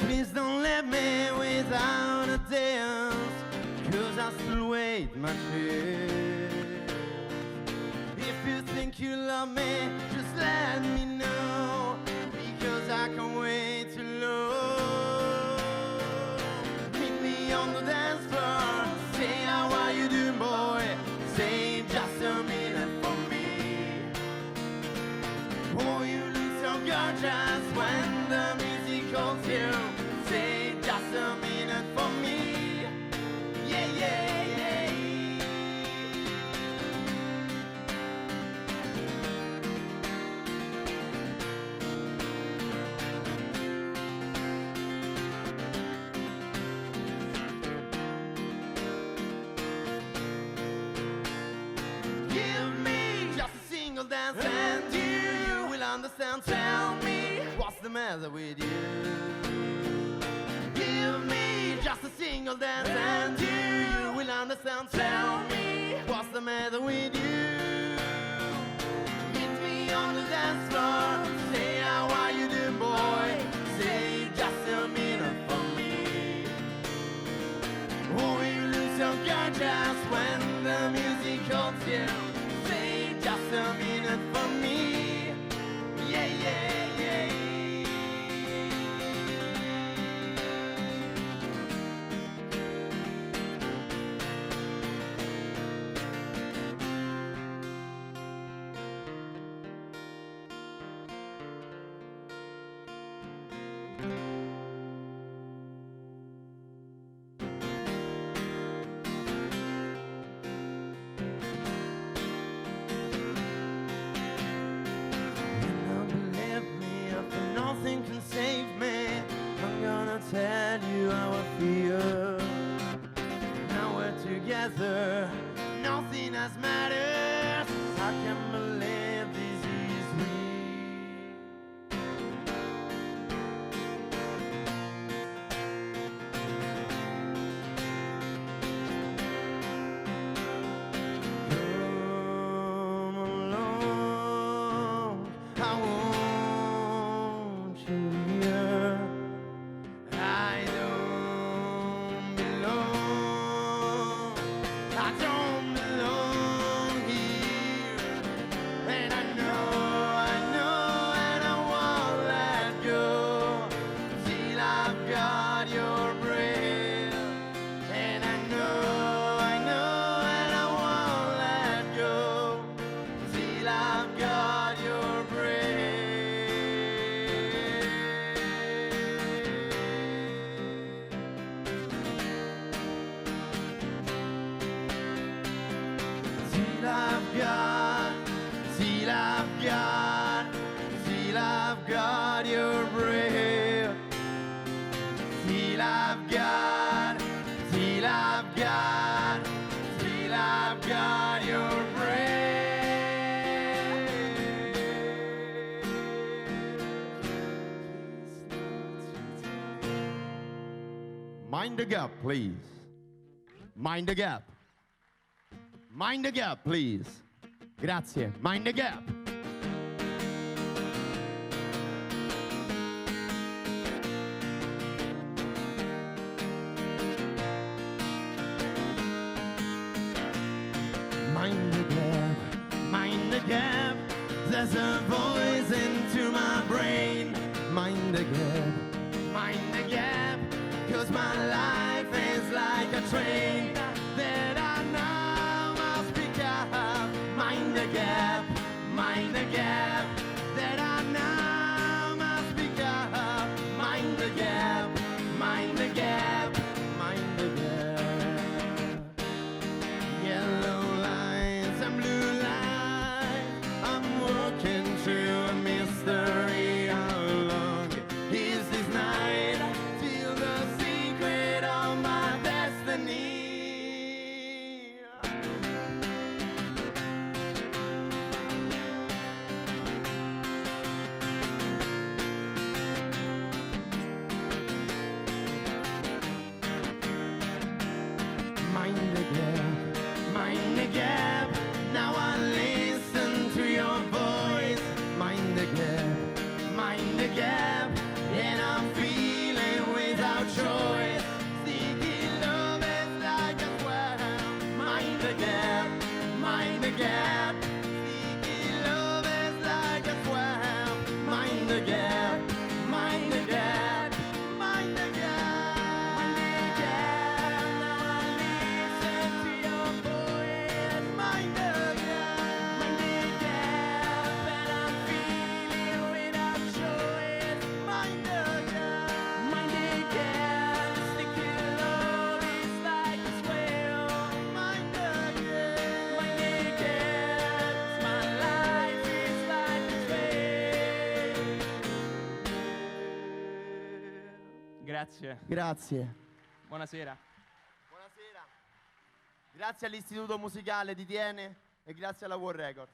Please don't let me without a dance, 'cause I still wait my chance. If you think you love me, just let me know, because I can't wait too long. Meet me on the dance floor, say how are you doing, boy? Say just a minute for me. Oh, you look so gorgeous when the music calls you. Say just a minute for me. Yeah, yeah, yeah. Give me just a single dance and you will understand. Tell me what's the matter with you. Give me just a single dance and you will understand. Tell me what's the matter with you. Meet me on the dance floor, say how are you doing, boy? Say just a minute for me. Oh, you look so gorgeous when the music calls you. Say just a minute for me. Yeah, yeah, yeah. Nothing can save me. I'm gonna tell you how I feel. Now we're together, nothing else matters. I can't believe this is real. Come along, I want you here. I don't belong. I don't belong here. And I know, and I won't let go till I've got your breath. And I know, and I won't let go till I've got your breath. Till I've got, till I've got, till I've got your breath. Till I've got, till I've got, till I've got your breath. Mind the gap, please. Mind the gap. Mind the gap, please. Grazie. Mind the gap. Mind the gap. Mind the gap. There's a voice into my brain. Mind the gap. Mind the gap. 'Cause my life is like a train that I now must pick up. Mind the gap, mind the gap that I now must pick up. Mind the gap, mind the gap, mind the gap. Yellow lines and blue lines, I'm walking through a mystery. How long is this night? Feel the secret of my destiny. Grazie. Grazie. Buonasera. Buonasera. Grazie all'Istituto Musicale di Tiene e grazie alla War Record.